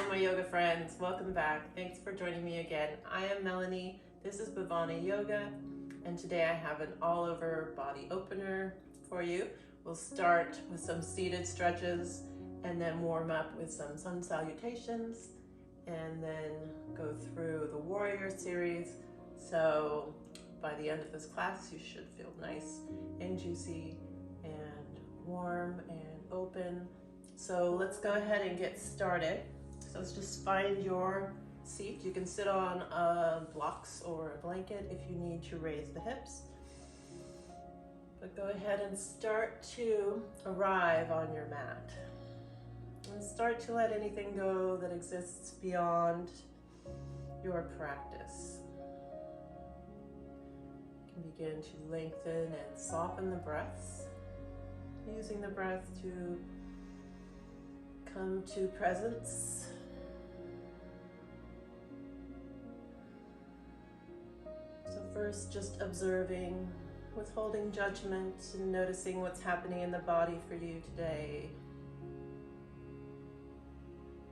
my yoga friends. Welcome back. Thanks for joining me again. I am Melanie. This is Bhavana Yoga, and today I have an all-over body opener for you. We'll start with some seated stretches and then warm up with some Sun Salutations and then go through the Warrior series. So by the end of this class, you should feel nice and juicy and warm and open. So let's go ahead and get started. So let's just find your seat. You can sit on blocks or a blanket if you need to raise the hips. But go ahead and start to arrive on your mat. And start to let anything go that exists beyond your practice. You can begin to lengthen and soften the breaths, using the breath to come to presence. So first, just observing, withholding judgment and noticing what's happening in the body for you today.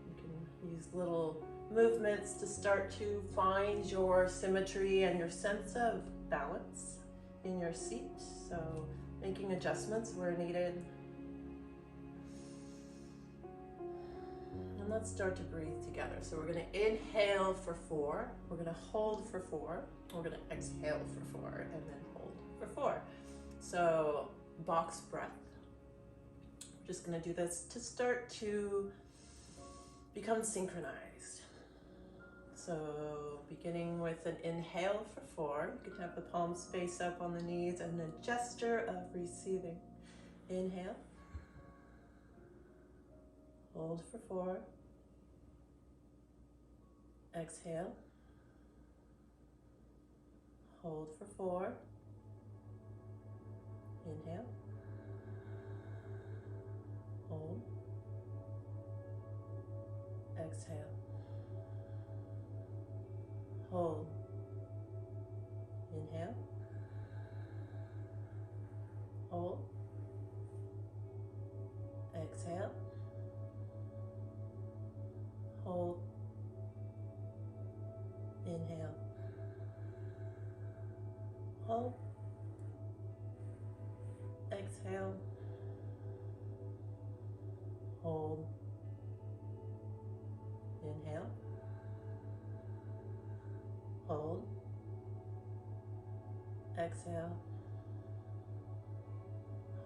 You can use little movements to start to find your symmetry and your sense of balance in your seat. So making adjustments where needed. And let's start to breathe together. So we're going to inhale for 4. We're going to hold for 4. We're going to exhale for 4 and then hold for 4. So box breath. We're just going to do this to start to become synchronized. So beginning with an inhale for 4. You can have the palms face up on the knees and a gesture of receiving. Inhale. Hold for 4. Exhale. Hold for 4. Inhale. Hold. Exhale. Hold. Inhale. Hold. Exhale. Hold. Inhale. Hold. Exhale. Hold. Inhale. Hold. Exhale.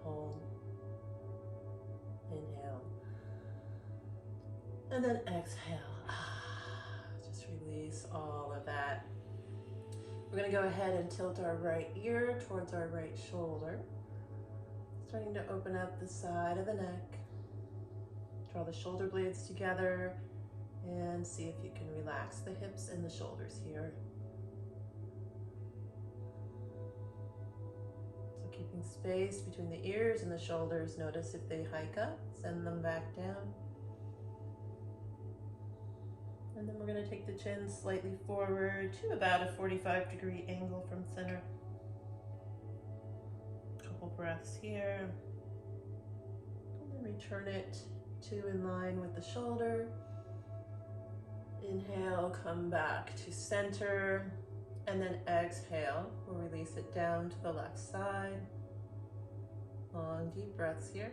Hold. Inhale. And then exhale. Just release all of that. We're going to go ahead and tilt our right ear towards our right shoulder. Starting to open up the side of the neck. Draw the shoulder blades together and see if you can relax the hips and the shoulders here. So keeping space between the ears and the shoulders. Notice if they hike up, send them back down. And then we're going to take the chin slightly forward to about a 45-degree angle from center. Couple breaths here. And then return it to in line with the shoulder. Inhale, come back to center. And then exhale. We'll release it down to the left side. Long, deep breaths here.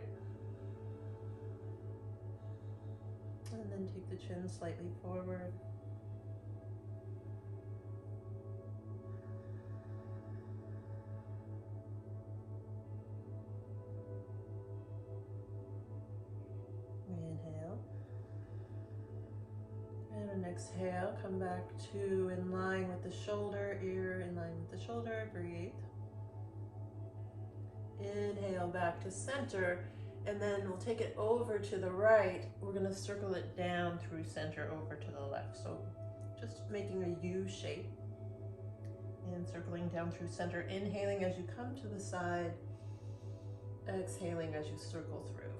And then take the chin slightly forward. Inhale. And an exhale, come back to in line with the shoulder, ear in line with the shoulder, breathe. Inhale back to center. And then we'll take it over to the right. We're going to circle it down through center over to the left. So just making a U shape and circling down through center. Inhaling as you come to the side. Exhaling as you circle through.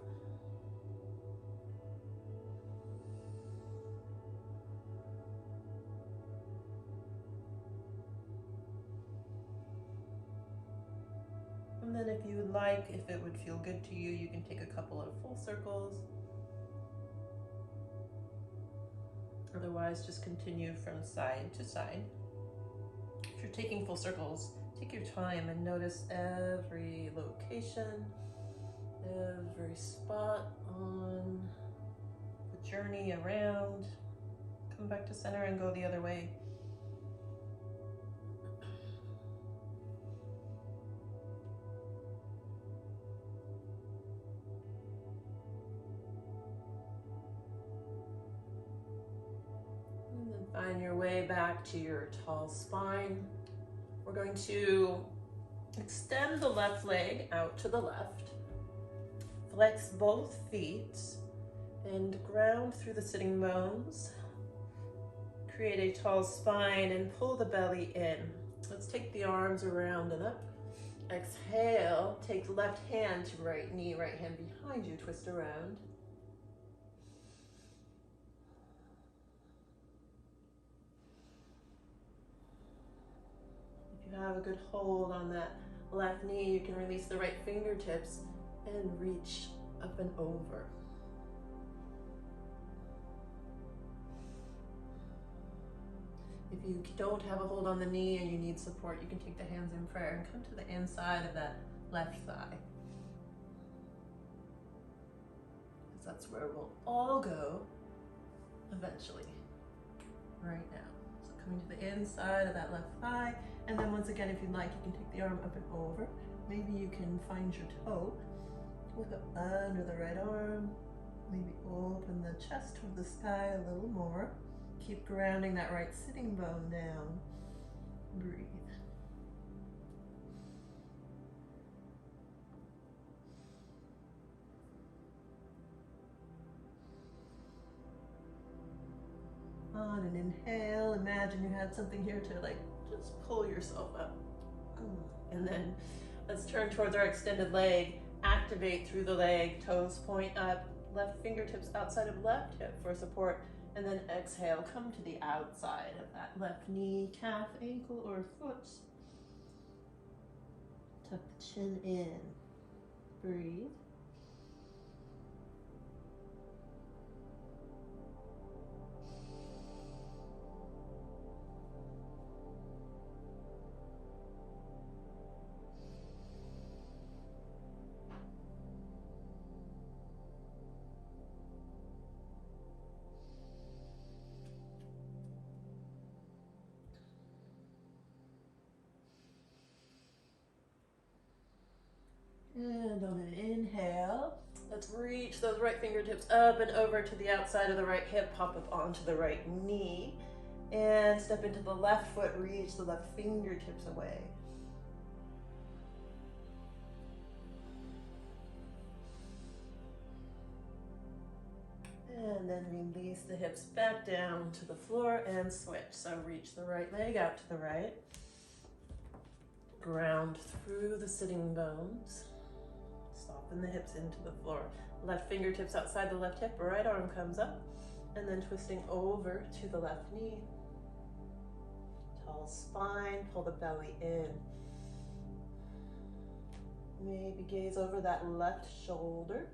And then if you would like, if it would feel good to you, you can take a couple of full circles. Otherwise, just continue from side to side. If you're taking full circles, take your time and notice every location, every spot on the journey around. Come back to center and go the other way. And then find your way back to your tall spine. We're going to extend the left leg out to the left. Flex both feet and ground through the sitting bones. Create a tall spine and pull the belly in. Let's take the arms around and up. Exhale, take left hand to right knee, right hand behind you, twist around. If you have a good hold on that left knee, you can release the right fingertips and reach up and over. If you don't have a hold on the knee and you need support, you can take the hands in prayer and come to the inside of that left thigh. Because that's where we'll all go eventually, right now. So coming to the inside of that left thigh, and then once again, if you'd like, you can take the arm up and over. Maybe you can find your toe, look up under the right arm, maybe open the chest toward the sky a little more. Keep grounding that right sitting bone down. Breathe. On an inhale, imagine you had something here to just pull yourself up. And then let's turn towards our extended leg. Activate through the leg, toes point up, left fingertips outside of left hip for support. And then exhale, come to the outside of that left knee, calf, ankle, or foot. Tuck the chin in. Breathe. And on an inhale, let's reach those right fingertips up and over to the outside of the right hip, pop up onto the right knee, and step into the left foot, reach the left fingertips away. And then release the hips back down to the floor and switch. So reach the right leg out to the right. Ground through the sitting bones. Soften the hips into the floor. Left fingertips outside the left hip, right arm comes up, and then twisting over to the left knee. Tall spine, pull the belly in. Maybe gaze over that left shoulder.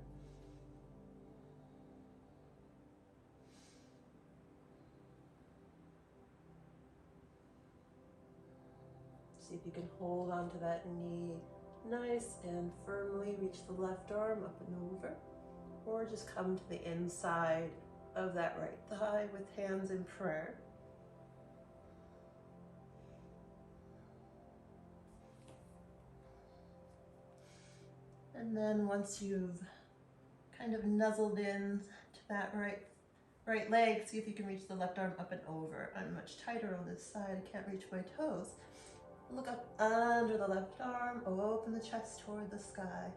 See if you can hold onto that knee nice and firmly. Reach the left arm up and over, or just come to the inside of that right thigh with hands in prayer. And then once you've kind of nuzzled in to that right leg, see if you can reach the left arm up and over. I'm much tighter on this side, I can't reach my toes. Look up under the left arm, open the chest toward the sky.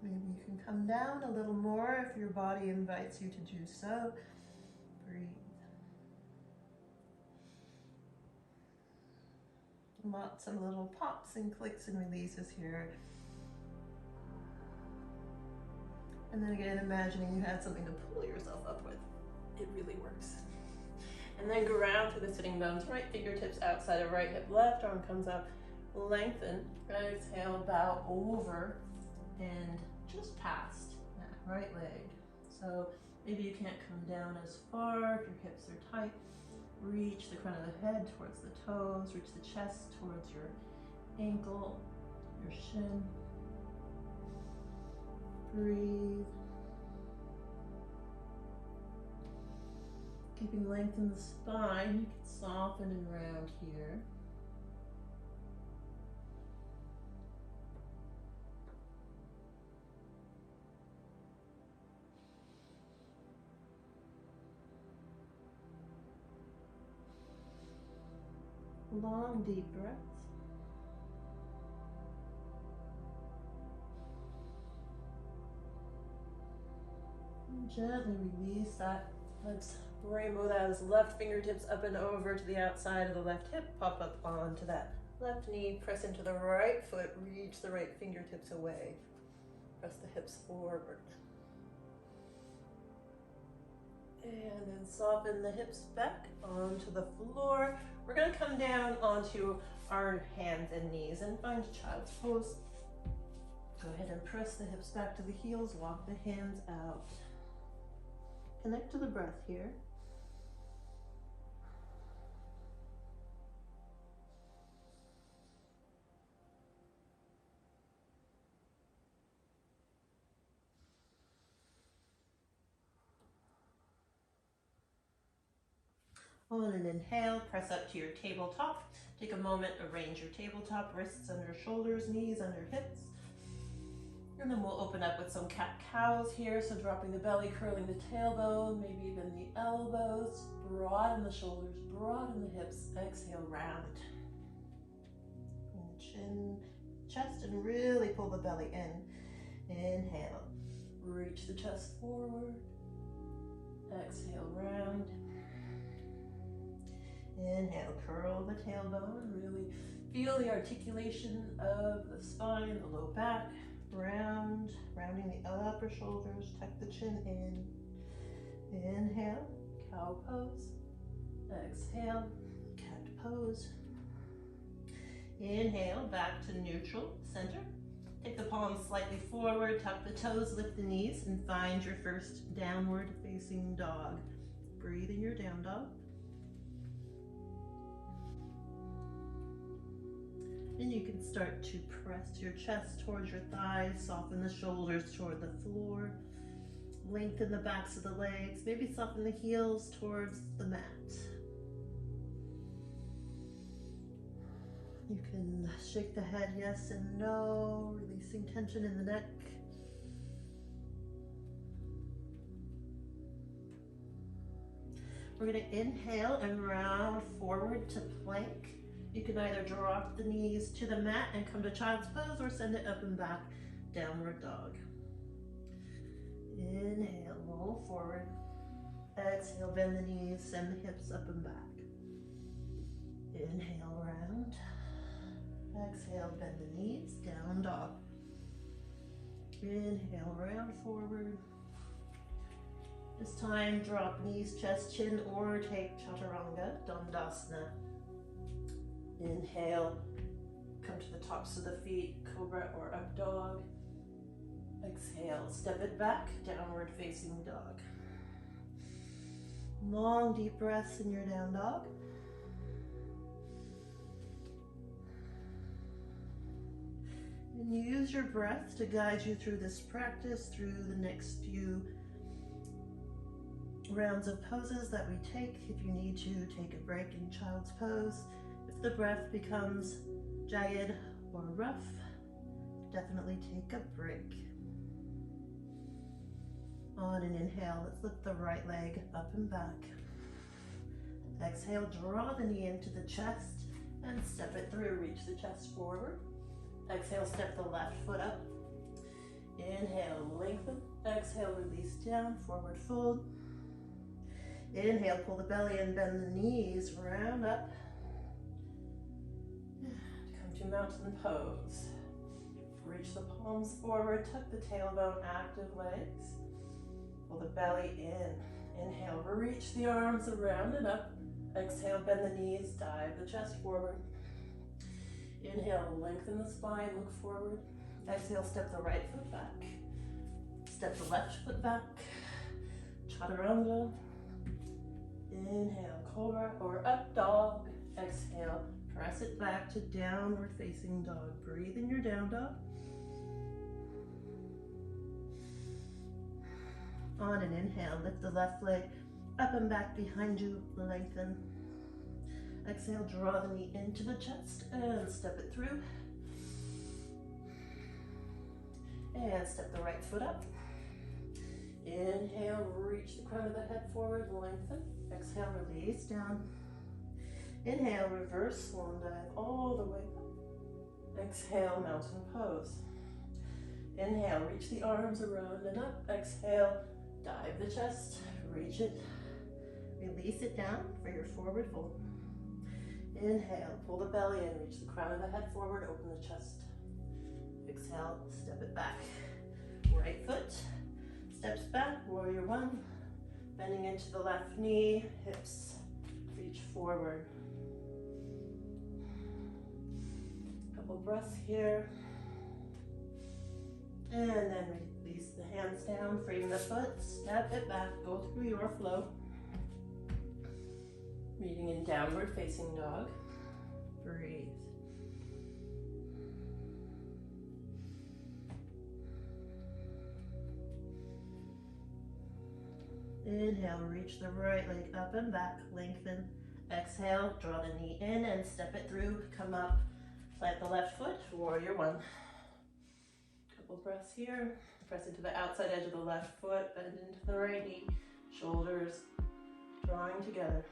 Maybe you can come down a little more if your body invites you to do so. Breathe. Lots of little pops and clicks and releases here. And then again, imagining you had something to pull yourself up with. It really works. And then ground to the sitting bones. Right fingertips outside of right hip. Left arm comes up. Lengthen. Exhale, bow over and just past that right leg. So maybe you can't come down as far if your hips are tight. Reach the crown of the head towards the toes, reach the chest towards your ankle, your shin. Breathe. Keeping length in the spine, you can soften and round here. Long, deep breaths. And gently release that. Let's rainbow those left fingertips up and over to the outside of the left hip. Pop up onto that left knee. Press into the right foot. Reach the right fingertips away. Press the hips forward. And then soften the hips back onto the floor. We're going to come down onto our hands and knees and find child's pose. Go ahead and press the hips back to the heels. Walk the hands out. Connect to the breath here. On an inhale, press up to your tabletop. Take a moment, arrange your tabletop, wrists under shoulders, knees under hips. And then we'll open up with some cat-cows here. So dropping the belly, curling the tailbone, maybe even the elbows. Broaden the shoulders, broaden the hips. Exhale, round. Bring the chin, chest, and really pull the belly in. Inhale, reach the chest forward. Exhale, round. Inhale, curl the tailbone. Really feel the articulation of the spine, the low back. Round, rounding the upper shoulders. Tuck the chin in. Inhale, cow pose. Exhale, cat pose. Inhale, back to neutral, center. Take the palms slightly forward, tuck the toes, lift the knees, and find your first downward facing dog. Breathe in your down dog. And you can start to press your chest towards your thighs, soften the shoulders toward the floor, lengthen the backs of the legs, maybe soften the heels towards the mat. You can shake the head yes and no, releasing tension in the neck. We're going to inhale and round forward to plank. You can either drop the knees to the mat and come to child's pose or send it up and back, downward dog. Inhale, roll forward. Exhale, bend the knees, send the hips up and back. Inhale, round. Exhale, bend the knees, down dog. Inhale, round forward. This time, drop knees, chest, chin, or take chaturanga, dandasana. Inhale, come to the tops of the feet, cobra or up dog. Exhale, step it back, downward facing dog. Long, deep breaths in your down dog. And use your breath to guide you through this practice, through the next few rounds of poses that we take. If you need to, take a break in child's pose. If the breath becomes jagged or rough, definitely take a break. On an inhale, let's lift the right leg up and back. Exhale, draw the knee into the chest and step it through. Reach the chest forward. Exhale, step the left foot up. Inhale, lengthen. Exhale, release down, forward fold. Inhale, pull the belly in, bend the knees, round up. Come to mountain pose. Reach the palms forward, tuck the tailbone, active legs. Pull the belly in. Inhale, reach the arms around and up. Exhale, bend the knees, dive the chest forward. Inhale, lengthen the spine, look forward. Exhale, step the right foot back. Step the left foot back. Chaturanga. Inhale, cobra or up dog. Exhale, press it back to downward facing dog. Breathe in your down dog. On an inhale, lift the left leg up and back behind you, lengthen. Exhale, draw the knee into the chest and step it through. And step the right foot up. Inhale, reach the crown of the head forward, lengthen. Exhale, release down. Inhale, reverse swan dive all the way up. Exhale, mountain pose. Inhale, reach the arms around and up. Exhale, dive the chest, reach it. Release it down for your forward fold. Inhale, pull the belly in, reach the crown of the head forward, open the chest. Exhale, step it back. Right foot steps back, warrior one. Bending into the left knee, hips reach forward. Couple breaths here. And then release the hands down, frame the foot, step it back, go through your flow. Meeting in downward facing dog. Breathe. Inhale, reach the right leg up and back, lengthen. Exhale, draw the knee in and step it through. Come up, plant the left foot, warrior one. Couple breaths here. Press into the outside edge of the left foot, bend into the right knee, shoulders drawing together.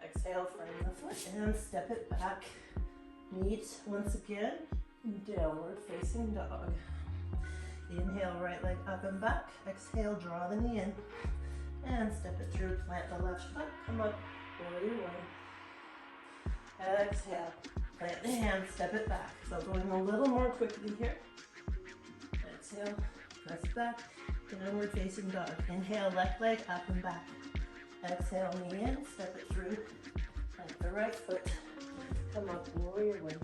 Exhale, frame the foot and step it back. Meet once again, downward facing dog. Inhale, right leg up and back. Exhale, draw the knee in and step it through. Plant the left foot, come up, warrior one. Exhale, plant the hand, step it back. So going a little more quickly here. Exhale, press back, downward facing dog. Inhale, left leg up and back. Exhale, knee in, step it through. Plant the right foot, come up, warrior one.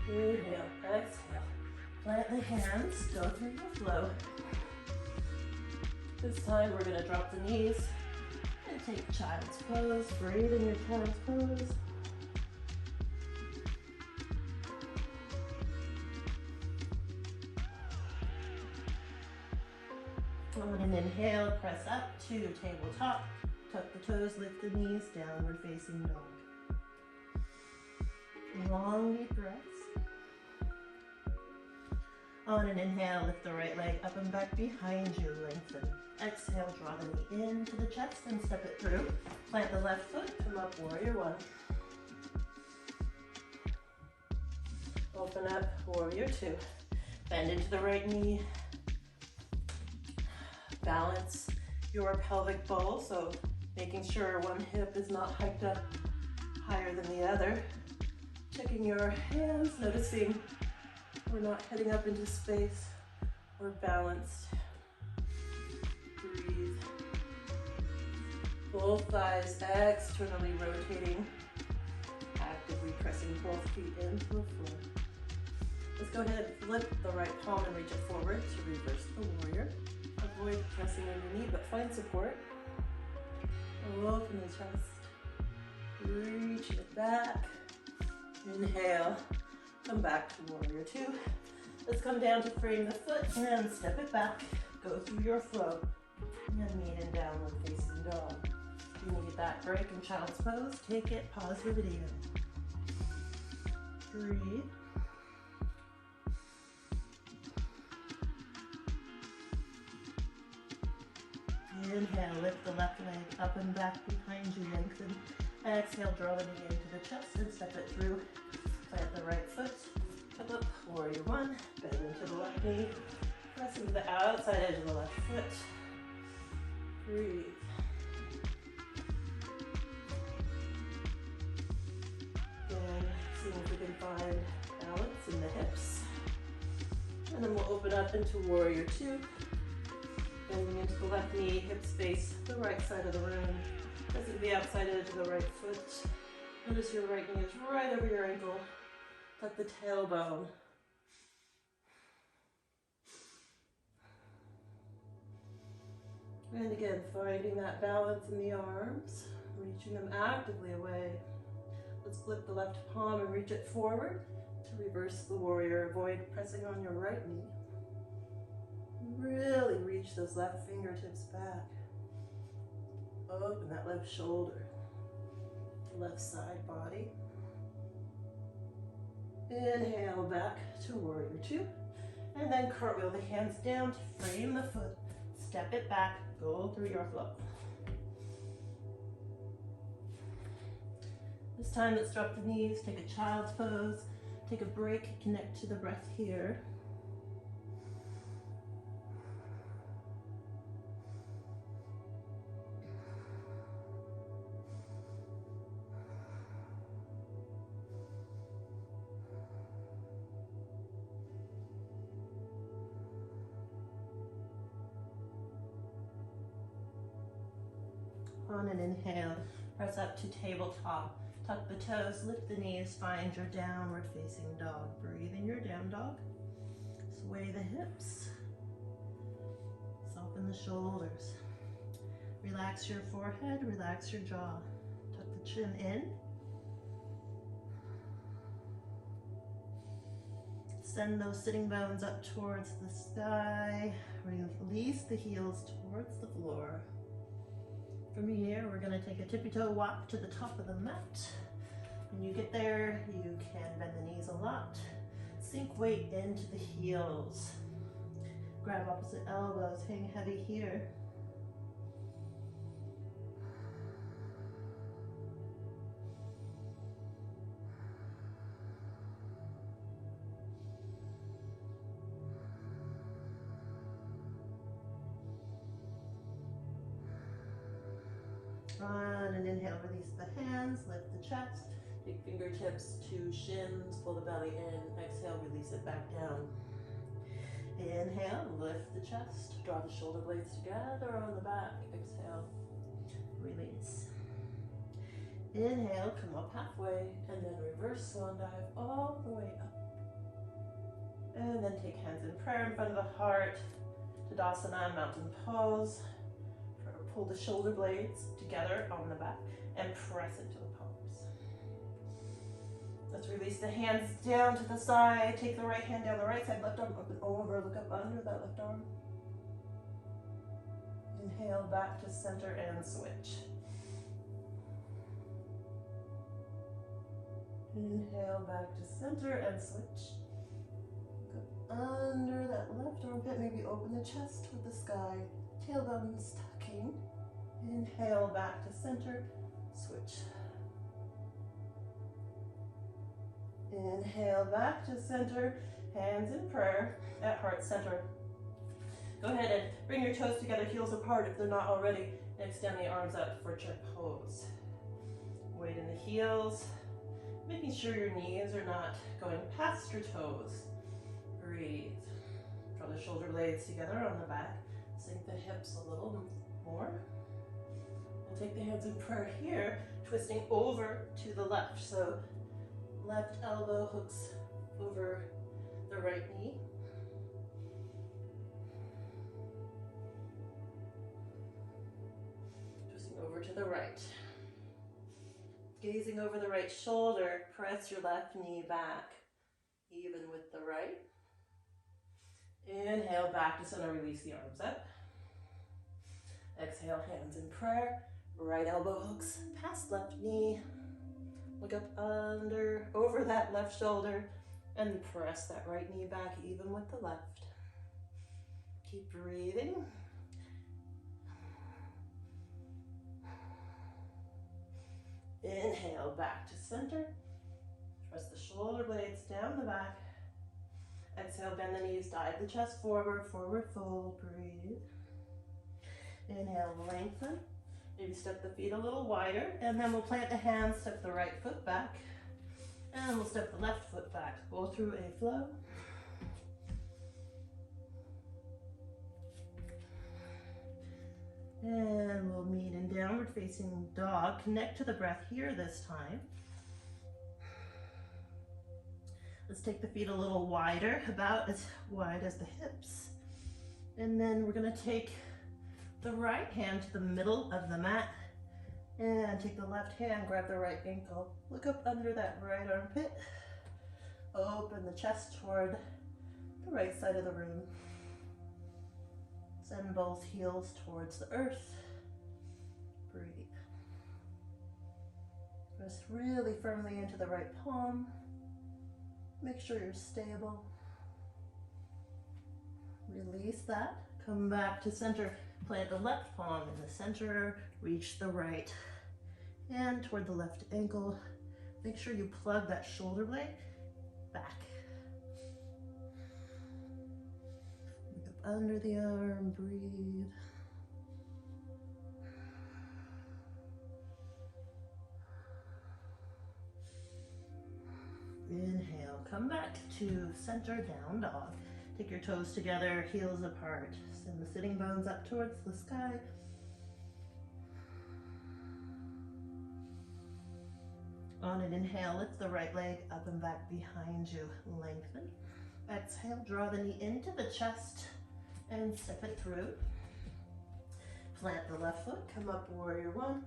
Inhale, exhale. Plant the hands, go through your flow. This time we're gonna drop the knees and take child's pose. Breathe in your child's pose. On an inhale, press up to tabletop. Tuck the toes, lift the knees, downward facing dog. Long deep breaths. On an inhale, lift the right leg up and back behind you, lengthen. Exhale, draw the knee into the chest and step it through. Plant the left foot, come up, warrior one. Open up, warrior two. Bend into the right knee. Balance your pelvic bowl, so making sure one hip is not hiked up higher than the other. Checking your hands, noticing we're not heading up into space. We're balanced. Breathe. Both thighs externally rotating. Actively pressing both feet into the floor. Let's go ahead and flip the right palm and reach it forward to reverse the warrior. Avoid pressing on your knee, but find support. Open the chest. Reach it back. Inhale. Come back to warrior two. Let's come down to frame the foot and step it back. Go through your flow. And meet in downward facing dog. If you need that break in child's pose, take it, pause the video. Breathe. Inhale, lift the left leg up and back behind you, lengthen. Exhale, draw the knee into the chest and step it through. Plant the right foot, come up, warrior one, bend into the left knee, press into the outside edge of the left foot. Breathe. And see if we can find balance in the hips. And then we'll open up into warrior two. Bending into the left knee, hips face the right side of the room. Pressing the outside edge of the right foot. Notice your right knee is right over your ankle. Tuck the tailbone. And again, finding that balance in the arms, reaching them actively away. Let's flip the left palm and reach it forward to reverse the warrior. Avoid pressing on your right knee. Really reach those left fingertips back. Open that left shoulder, left side body. Inhale back to warrior two. And then cartwheel the hands down to frame the foot. Step it back, go through your flow. This time, let's drop the knees, take a child's pose, take a break, connect to the breath here. On an inhale, press up to tabletop. Tuck the toes, lift the knees, find your downward facing dog. Breathe in your down dog. Sway the hips. Soften the shoulders. Relax your forehead, relax your jaw. Tuck the chin in. Send those sitting bones up towards the sky. Release the heels towards the floor. From here, we're going to take a tippy-toe walk to the top of the mat. When you get there, you can bend the knees a lot. Sink weight into the heels. Grab opposite elbows, hang heavy here. On an inhale, release the hands, lift the chest, take fingertips to shins, pull the belly in, exhale, release it back down. Inhale, lift the chest, draw the shoulder blades together on the back, exhale, release. Inhale, come up halfway, and then reverse swan dive all the way up. And then take hands in prayer in front of the heart, Tadasana, mountain pose. Pull the shoulder blades together on the back and press into the palms. Let's release the hands down to the side. Take the right hand down the right side, left arm up and over, look up under that left arm. Inhale back to center and switch. Inhale back to center and switch. Look up under that left armpit, maybe open the chest with the sky. Tailbones tucking. Inhale back to center, switch. Inhale back to center, hands in prayer at heart center. Go ahead and bring your toes together, heels apart if they're not already, and extend the arms out for chair pose. Weight in the heels, making sure your knees are not going past your toes. Breathe. Draw the shoulder blades together on the back. Sink the hips a little more. We'll take the hands in prayer here, twisting over to the left. So left elbow hooks over the right knee. Twisting over to the right. Gazing over the right shoulder, press your left knee back, even with the right. Inhale, back to center, release the arms up. Exhale, hands in prayer. Right elbow hooks past left knee. Look up under, over that left shoulder, and press that right knee back, even with the left. Keep breathing. Inhale, back to center. Press the shoulder blades down the back. Exhale, bend the knees, dive the chest forward, forward fold, breathe. Inhale, lengthen. Maybe step the feet a little wider, and then we'll plant the hands, step the right foot back, and we'll step the left foot back. Go through a flow. And we'll meet in downward facing dog. Connect to the breath here this time. Let's take the feet a little wider, about as wide as the hips. And then we're gonna take the right hand to the middle of the mat and take the left hand, grab the right ankle. Look up under that right armpit. Open the chest toward the right side of the room. Send both heels towards the earth. Breathe. Press really firmly into the right palm. Make sure you're stable. Release that. Come back to center. Plant the left palm in the center. Reach the right hand toward the left ankle. Make sure you plug that shoulder blade back. Look up under the arm. Breathe. Inhale, come back to center, down dog. Take your toes together, heels apart. Send the sitting bones up towards the sky. On an inhale, lift the right leg up and back behind you. Lengthen. Exhale, draw the knee into the chest and step it through. Plant the left foot, come up, warrior one.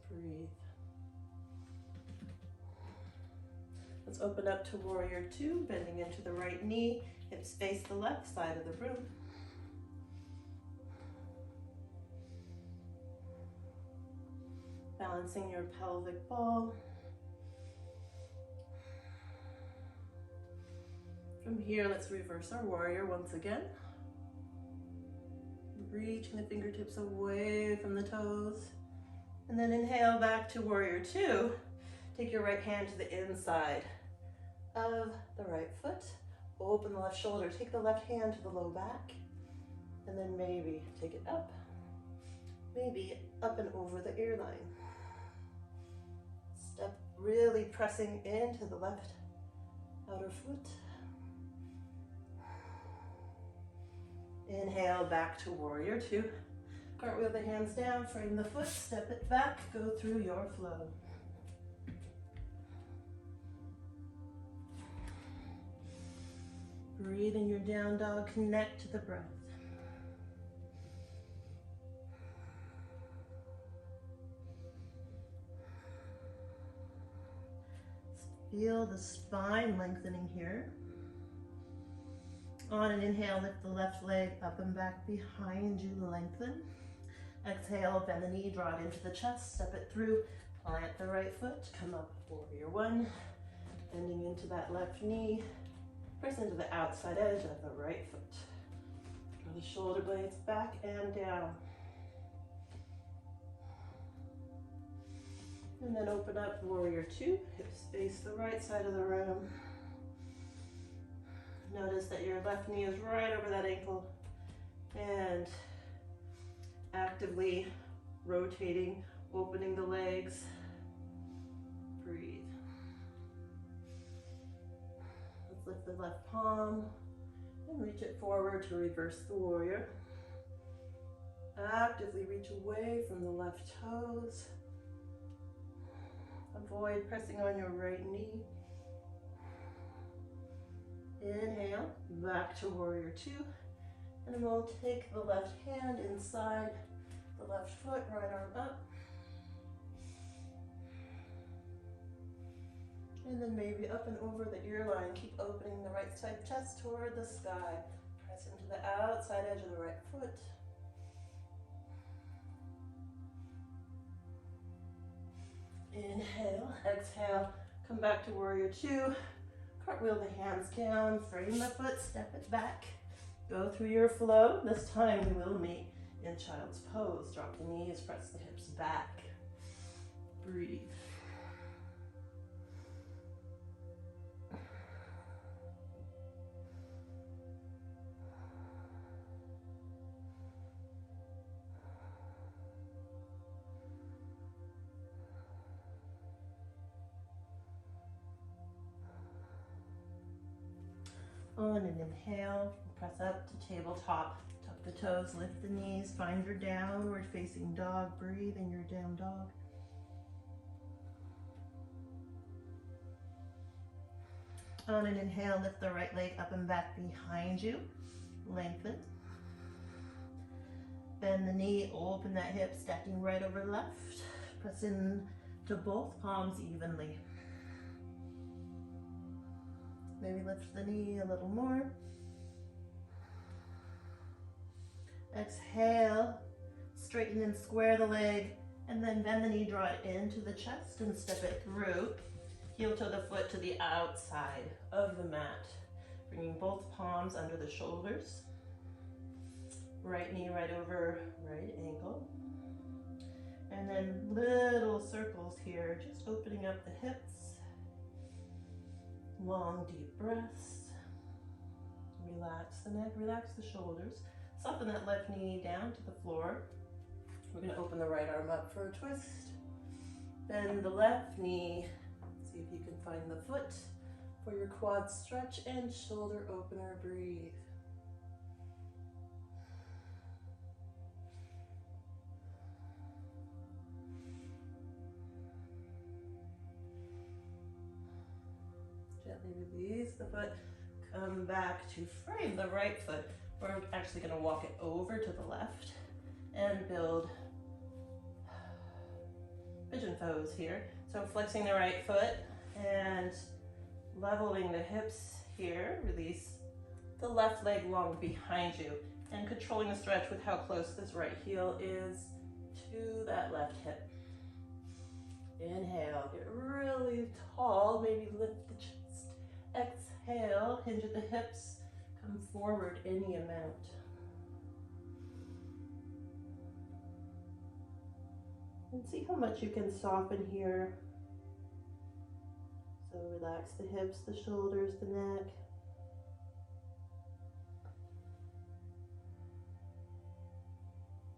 Breathe. Let's open up to warrior two, bending into the right knee, hips face the left side of the room. Balancing your pelvic ball. From here, let's reverse our warrior once again. Reaching the fingertips away from the toes. And then inhale back to warrior two. Take your right hand to the inside of the right foot. Open the left shoulder. Take the left hand to the low back. And then maybe take it up. Maybe up and over the ear line. Step really pressing into the left outer foot. Inhale back to warrior two. Cartwheel the hands down, frame the foot, step it back, go through your flow. Breathe in your down dog, connect to the breath. Feel the spine lengthening here. On an inhale, lift the left leg up and back behind you, lengthen. Exhale, bend the knee, draw it into the chest, step it through, plant the right foot, come up, warrior one, bending into that left knee, press into the outside edge of the right foot. Draw the shoulder blades back and down. And then open up, warrior two, hips face the right side of the room. Notice that your left knee is right over that ankle and actively rotating, opening the legs. Breathe. Let's lift the left palm and reach it forward to reverse the warrior. Actively reach away from the left toes. Avoid pressing on your right knee. Inhale, back to warrior two. And then we'll take the left hand inside the left foot, right arm up. And then maybe up and over the ear line. Keep opening the right side chest toward the sky. Press into the outside edge of the right foot. Inhale, exhale, come back to warrior two. Cartwheel the hands down, frame the foot, step it back. Go through your flow. This time we will meet in child's pose. Drop the knees, press the hips back. Breathe. On an inhale, press up to tabletop. Tuck the toes, lift the knees, find your downward facing dog. Breathe in your down dog. On an inhale, lift the right leg up and back behind you. Lengthen. Bend the knee, open that hip, stacking right over left. Press in to both palms evenly. Maybe lift the knee a little more. Exhale, straighten and square the leg, and then bend the knee, draw it into the chest and step it through. Heel toe the foot to the outside of the mat. Bringing both palms under the shoulders. Right knee right over right ankle. And then little circles here, just opening up the hips. Long, deep breaths. Relax the neck, relax the shoulders. Soften that left knee down to the floor. We're going to open the right arm up for a twist. Bend the left knee. See if you can find the foot for your quad stretch and shoulder opener. Breathe. Gently release the foot. Come back to frame the right foot. We're actually going to walk it over to the left and build pigeon pose here. So flexing the right foot and leveling the hips here. Release the left leg long behind you and controlling the stretch with how close this right heel is to that left hip. Inhale, get really tall, maybe lift the chest. Exhale, hinge at the hips, come forward any amount. And see how much you can soften here. So relax the hips, the shoulders, the neck.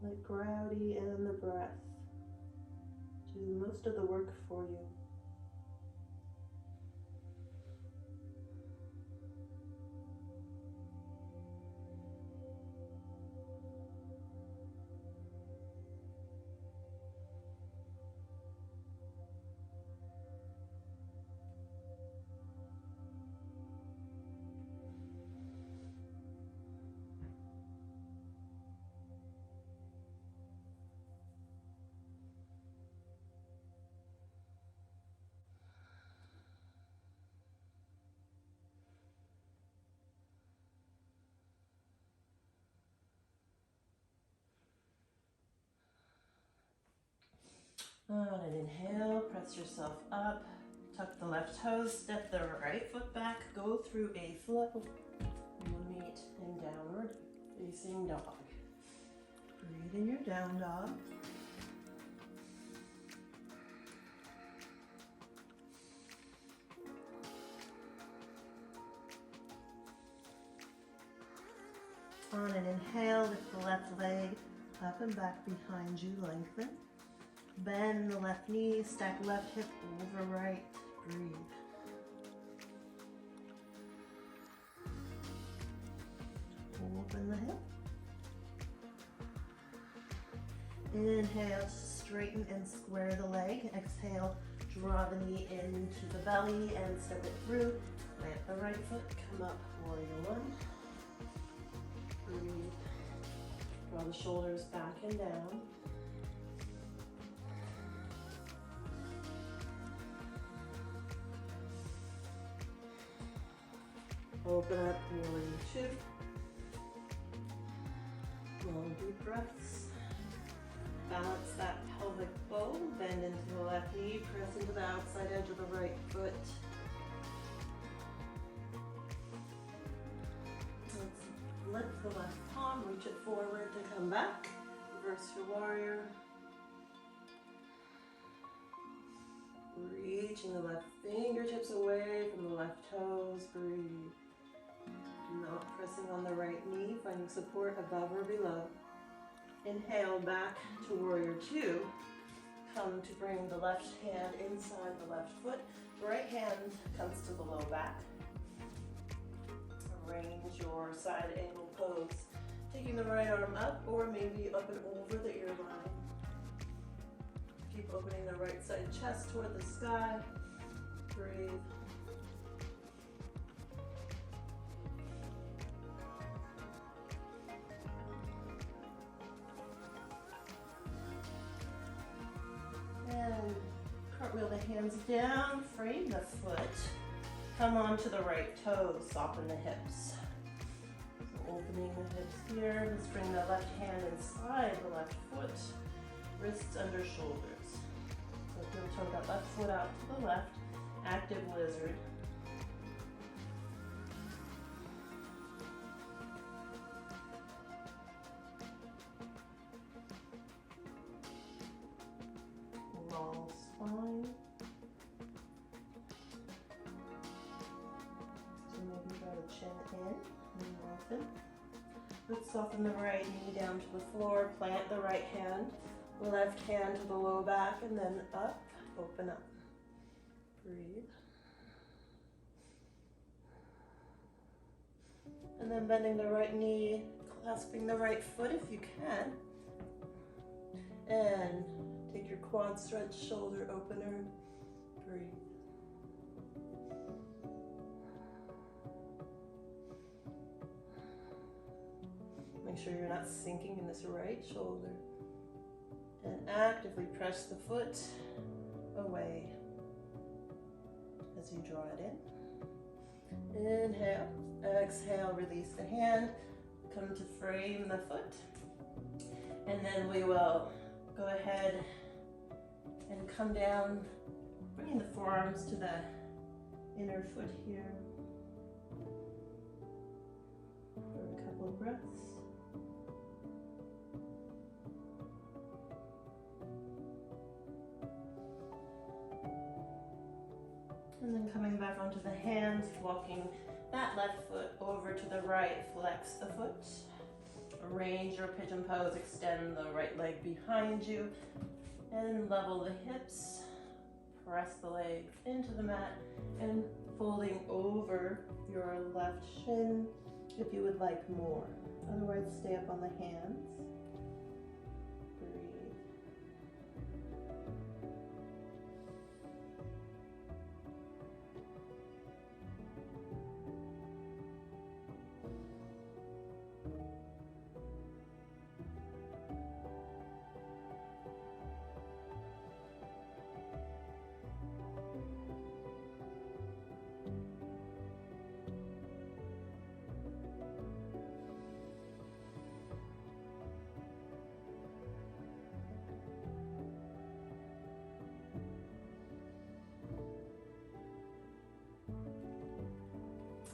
Let gravity and the breath do most of the work for you. On an inhale, press yourself up, tuck the left toes, step the right foot back, go through a flow. We'll meet in downward facing dog. Breathe in your down dog. On an inhale, lift the left leg up and back behind you, lengthen. Bend the left knee, stack left hip over right, breathe. Open the hip. Inhale, straighten and square the leg. Exhale, draw the knee into the belly and step it through. Plant the right foot, come up, warrior one. Breathe. Draw the shoulders back and down. Open up, warrior two. Long deep breaths. Balance that pelvic bow, bend into the left knee, press into the outside edge of the right foot. Let's lift the left palm, reach it forward to come back. Reverse your warrior. Reaching the left fingertips away from the left toes, breathe. Not pressing on the right knee, finding support above or below. Inhale back to warrior two. Come to bring the left hand inside the left foot. Right hand comes to the low back. Arrange your side angle pose. Taking the right arm up or maybe up and over the ear line. Keep opening the right side chest toward the sky. Breathe. hands down, frame the foot. Come onto the right toes, soften the hips. So opening the hips here. Let's bring the left hand inside the left foot. Wrists under shoulders. So heel toe that left foot out to the left. Active lizard. Long spine. So maybe draw the chin in and lengthen. Let's soften the right knee down to the floor. Plant the right hand. Left hand to the low back and then up. Open up. Breathe. And then bending the right knee, clasping the right foot if you can. And take your quad stretch, shoulder opener. Breathe. Make sure you're not sinking in this right shoulder. And actively press the foot away as you draw it in. Inhale, exhale, release the hand, come to frame the foot. And then we will go ahead and come down, bringing the forearms to the inner foot here for a couple of breaths. And then coming back onto the hands, walking that left foot over to the right, flex the foot. Arrange your pigeon pose, extend the right leg behind you, and level the hips. Press the leg into the mat, and folding over your left shin if you would like more. Otherwise, stay up on the hands.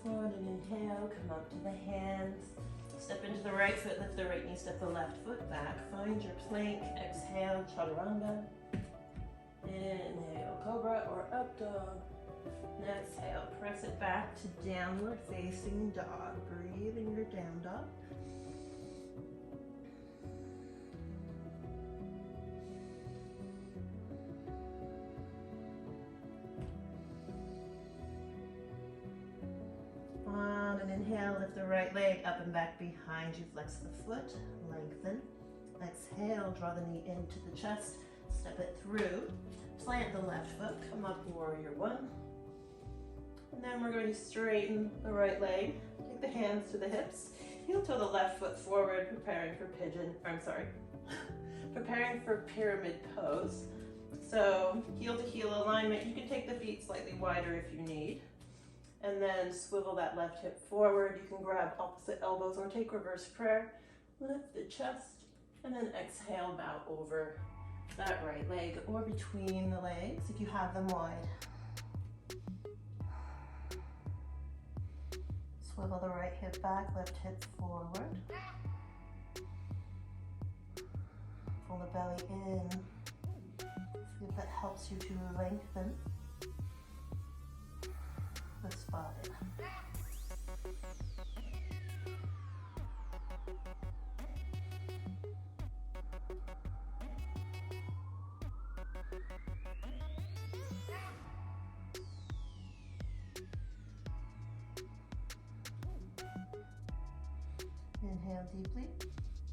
On an inhale, come up to the hands. Step into the right foot, lift the right knee, step the left foot back. Find your plank. Exhale, chaturanga. Inhale, cobra or up dog. And exhale, press it back to downward facing dog. Breathe in your down dog. Inhale, lift the right leg up and back behind you. Flex the foot, lengthen. Exhale, draw the knee into the chest. Step it through. Plant the left foot. Come up, warrior one. And then we're going to straighten the right leg. Take the hands to the hips. Heel toe the left foot forward, preparing for pigeon. Preparing for pyramid pose. So heel to heel alignment. You can take the feet slightly wider if you need. And then swivel that left hip forward. You can grab opposite elbows or take reverse prayer. Lift the chest, and then exhale, bow over that right leg or between the legs if you have them wide. Swivel the right hip back, left hip forward. Pull the belly in. See if that helps you to lengthen the spine. Inhale deeply.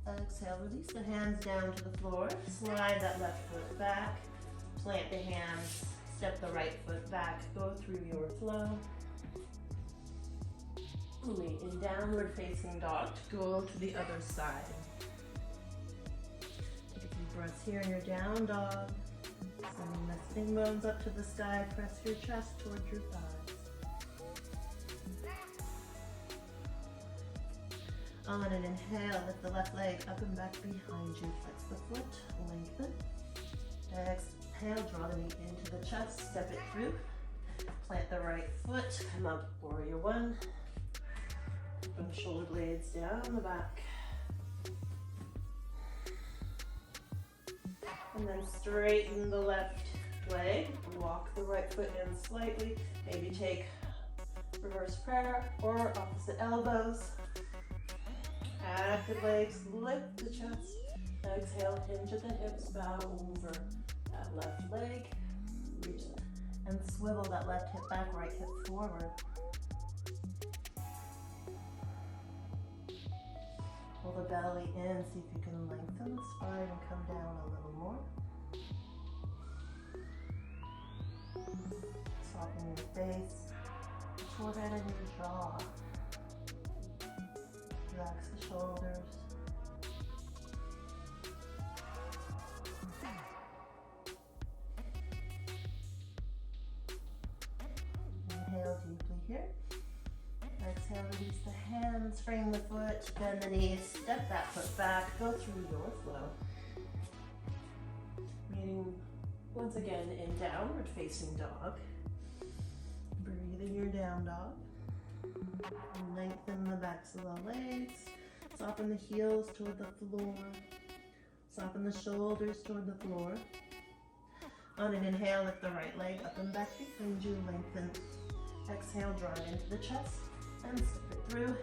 Exhale, release the hands down to the floor. Slide that left foot back. Plant the hands. Step the right foot back. Go through your flow. Fully in downward facing dog to go to the other side. Take a few breaths here in your down dog. Sending the sitting bones up to the sky. Press your chest towards your thighs. On an inhale, lift the left leg up and back behind you. Flex the foot, lengthen. Exhale, draw the knee into the chest, step it through. Plant the right foot, come up, warrior one. Bring the shoulder blades down the back. And then straighten the left leg, walk the right foot in slightly. Maybe take reverse prayer or opposite elbows. Active legs, lift the chest. Exhale, hinge at the hips, bow over that left leg. Reach and swivel that left hip back, right hip forward. Pull the belly in, see if you can lengthen the spine and come down a little more. Soften your face, forehead and your jaw. Relax the shoulders. Inhale deeply here. Exhale, release the hands, frame the foot, bend the knees, step that foot back, go through your flow. Meeting once again in downward facing dog. Breathe in your down dog. Lengthen the backs of the legs. Soften the heels toward the floor. Soften the shoulders toward the floor. On an inhale, lift the right leg up and back behind you. Lengthen. Exhale, draw it into the chest and step it through.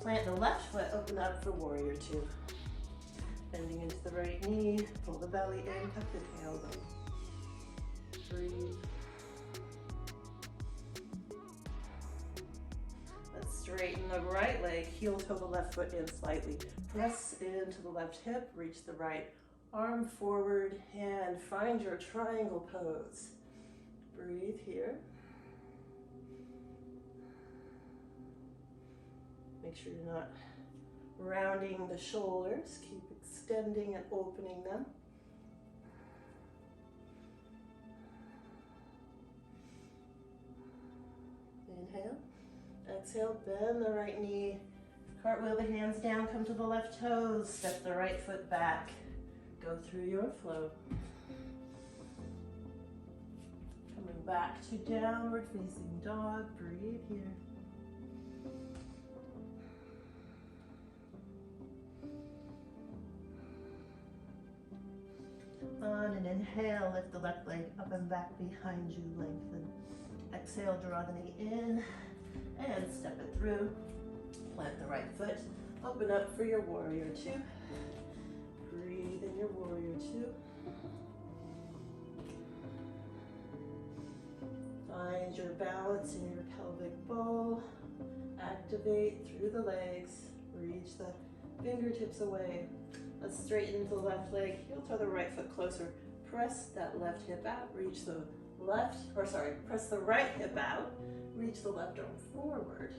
Plant the left foot, open up for warrior two. Bending into the right knee, pull the belly in, tuck the tailbone. Breathe. Let's straighten the right leg, heel toe the left foot in slightly. Press into the left hip, reach the right arm forward, and find your triangle pose. Breathe here. Make sure you're not rounding the shoulders. Keep extending and opening them. Inhale. Exhale, bend the right knee. Cartwheel the hands down, come to the left toes. Step the right foot back. Go through your flow. Coming back to downward facing dog. Breathe here. On an inhale, lift the left leg up and back behind you, lengthen. Exhale, draw the knee in and step it through. Plant the right foot, open up for your warrior two. Breathe in your warrior two. Find your balance in your pelvic bowl. Activate through the legs. Reach the fingertips away. Let's straighten the left leg, heel toe the right foot closer. Press that left hip out, reach the press the right hip out, reach the left arm forward.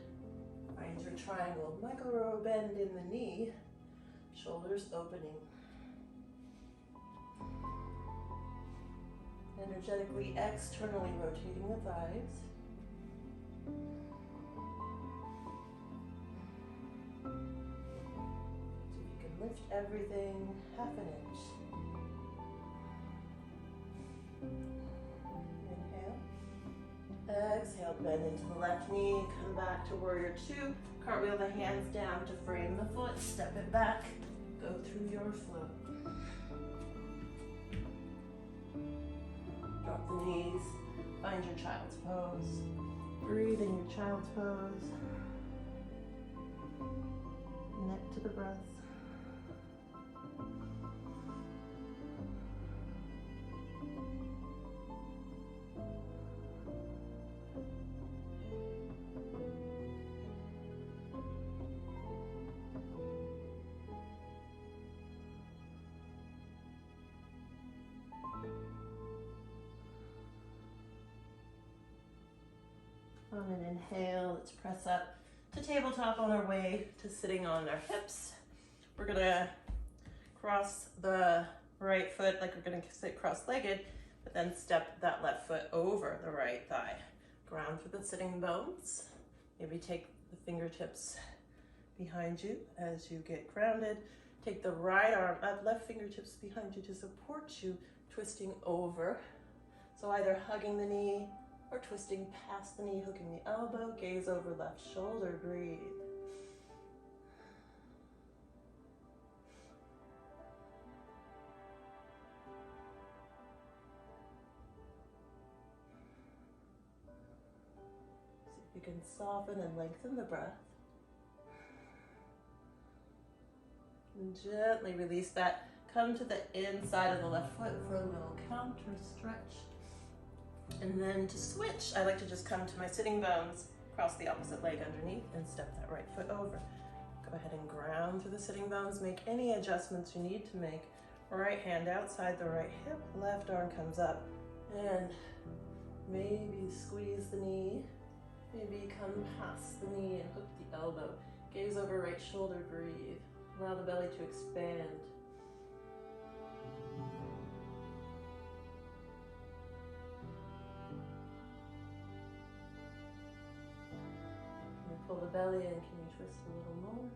Find your triangle, micro bend in the knee, shoulders opening. Energetically, externally rotating the thighs. Lift everything half an inch. Inhale. Exhale, bend into the left knee. Come back to warrior two. Cartwheel the hands down to frame the foot. Step it back. Go through your flow. Drop the knees. Find your child's pose. Breathe in your child's pose. Neck to the breath. On an inhale, let's press up to tabletop on our way to sitting on our hips. We're gonna cross the right foot like we're going to sit cross-legged, but then step that left foot over the right thigh. Ground through the sitting bones. Maybe take the fingertips behind you as you get grounded. Take the right arm up, left fingertips behind you to support you, twisting over. So either hugging the knee or twisting past the knee, hooking the elbow, gaze over left shoulder, breathe. See if you can soften and lengthen the breath. And gently release that. Come to the inside of the left foot for a little counter stretch. And then to switch, I like to just come to my sitting bones, cross the opposite leg underneath, and step that right foot over. Go ahead and ground through the sitting bones. Make any adjustments you need to make. Right hand outside the right hip, left arm comes up. And maybe squeeze the knee. Maybe come past the knee and hook the elbow. Gaze over right shoulder, breathe. Allow the belly to expand. Can you pull the belly in? Can you twist a little more?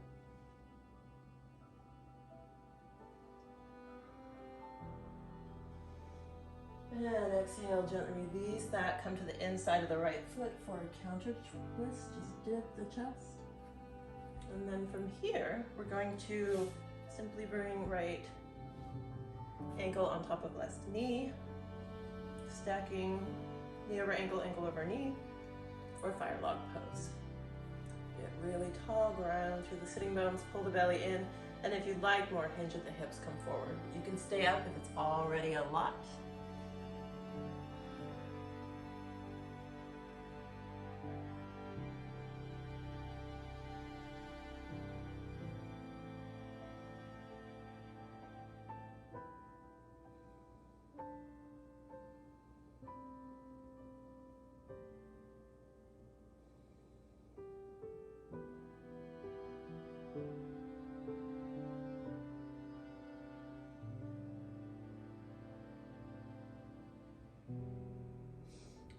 And exhale, gently release that. Come to the inside of the right foot for a counter twist. Just dip the chest. And then from here, we're going to simply bring right ankle on top of left knee, stacking knee over ankle, ankle over knee, or fire log pose. Get really tall, ground through the sitting bones, pull the belly in, and if you'd like more, hinge at the hips, come forward. You can stay up if it's already a lot.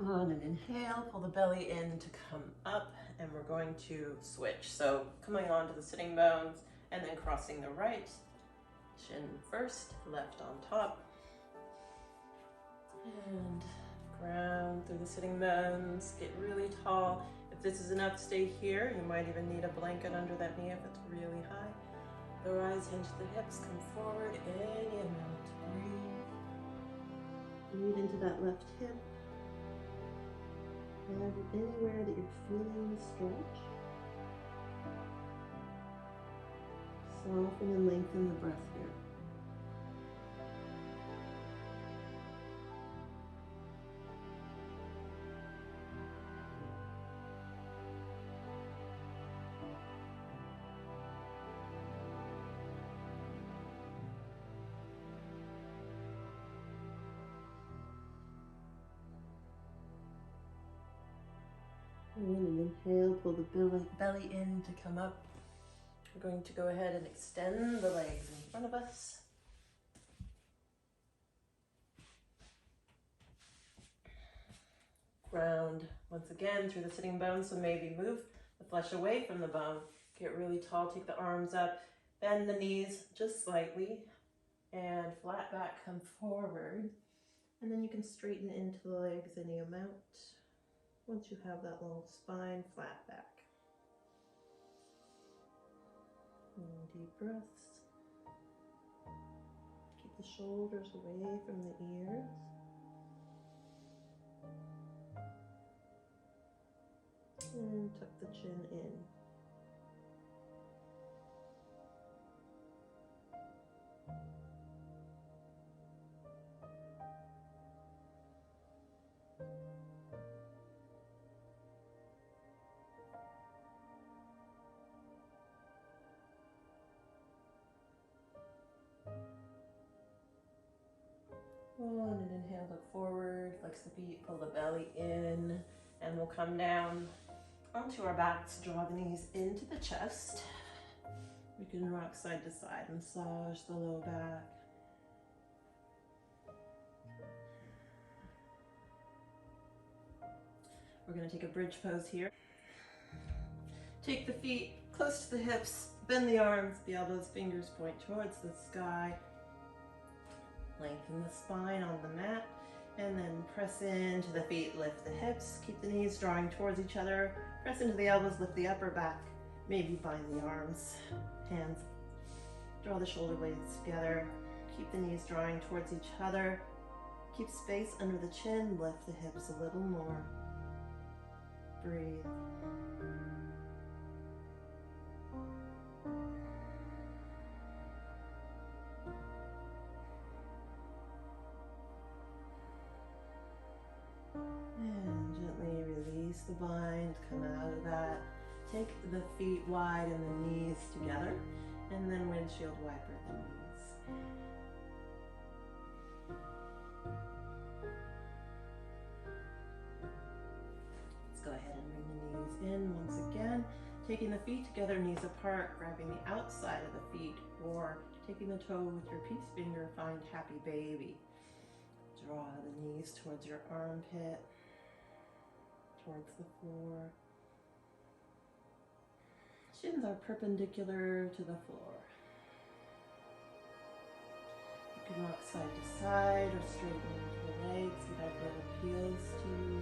On an inhale, pull the belly in to come up, and we're going to switch. So coming onto the sitting bones and then crossing the right, chin first, left on top. And ground through the sitting bones, get really tall. If this is enough, stay here. You might even need a blanket under that knee if it's really high. Otherwise, hinge the hips, come forward, any amount. Breathe. Breathe into that left hip. And anywhere that you're feeling the stretch, soften and lengthen the breath here. And inhale, pull the belly in to come up. We're going to go ahead and extend the legs in front of us. Ground once again through the sitting bones, so maybe move the flesh away from the bone. Get really tall, take the arms up, bend the knees just slightly, and flat back, come forward. And then you can straighten into the legs any amount. Once you have that long spine, flat back. And deep breaths. Keep the shoulders away from the ears. And tuck the chin in. On an inhale, look forward, flex the feet, pull the belly in, and we'll come down onto our backs, draw the knees into the chest. We can rock side to side, massage the low back. We're going to take a bridge pose here. Take the feet close to the hips, bend the arms, the elbows, fingers point towards the sky. Lengthen the spine on the mat, and then press into the feet, lift the hips, keep the knees drawing towards each other, press into the elbows, lift the upper back, maybe bind the arms, hands, draw the shoulder blades together, keep the knees drawing towards each other, keep space under the chin, lift the hips a little more, breathe. And gently release the bind, come out of that. Take the feet wide and the knees together, and then windshield wiper the knees. Let's go ahead and bring the knees in once again. Taking the feet together, knees apart, grabbing the outside of the feet, or taking the toe with your peace finger, find happy baby. Draw the knees towards your armpit, towards the floor. Shins are perpendicular to the floor. You can rock side to side or straighten the legs, whatever appeals to you.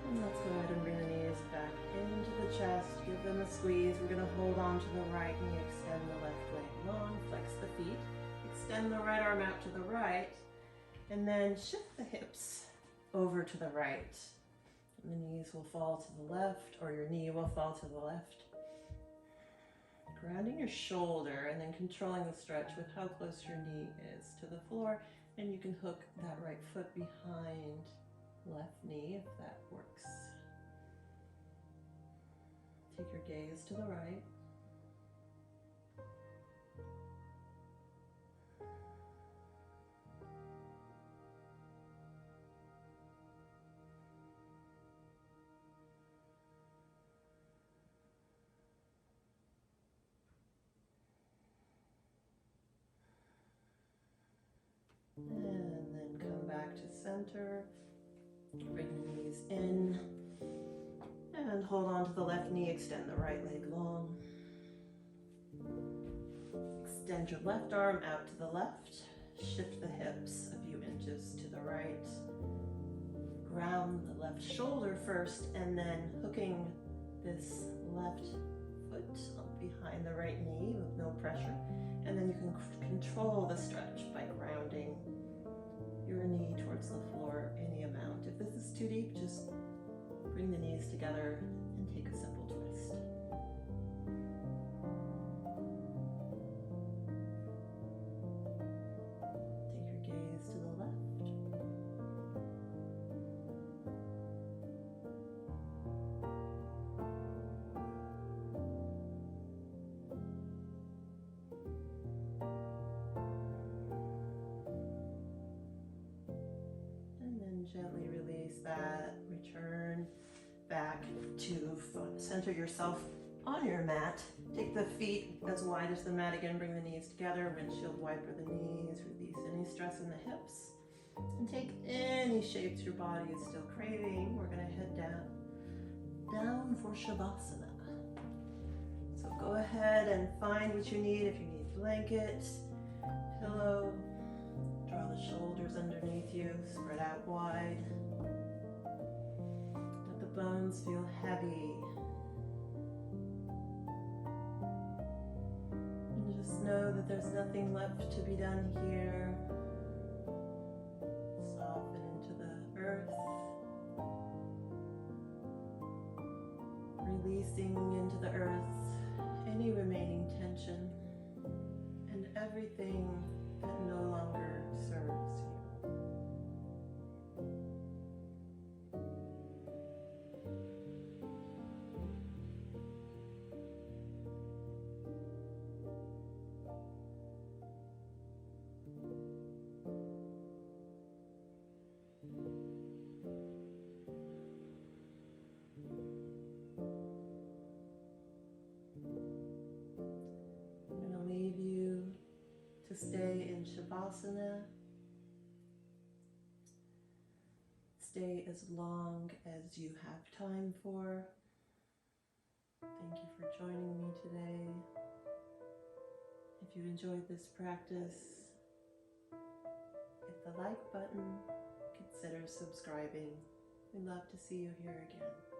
And let's go ahead and bring the knees back into the chest, give them a squeeze. We're going to hold on to the right knee, extend the left leg long, flex the feet, extend the right arm out to the right, and then shift the hips over to the right. And the knees will fall to the left, or your knee will fall to the left. Grounding your shoulder and then controlling the stretch with how close your knee is to the floor, and you can hook that right foot behind left knee if that works. Take your gaze to the right. And then come back to center. Bring the knees in. And hold on to the left knee, extend the right leg long. Extend your left arm out to the left. Shift the hips a few inches to the right. Ground the left shoulder first, and then hooking this left foot up behind the right knee with no pressure. And then you can control the stretch by grounding your knee towards the floor any amount. If this is too deep, just bring the knees together and take a simple twist. Take your gaze to the left. And then gently release that, return back to center yourself on your mat. Take the feet as wide as the mat again, bring the knees together, windshield wiper the knees, release any stress in the hips, and take any shapes your body is still craving. We're going to head down for shavasana. So go ahead and find what you need. If you need blanket, pillow, draw the shoulders underneath you, spread out wide. Bones feel heavy. And just know that there's nothing left to be done here. Soften into the earth. Releasing into the earth any remaining tension and everything that no longer serves you. Stay in Shavasana shavasana. Stay as long as you have time for. Thank you for joining me today. If you enjoyed this practice, hit the like button, consider subscribing. We'd love to see you here again.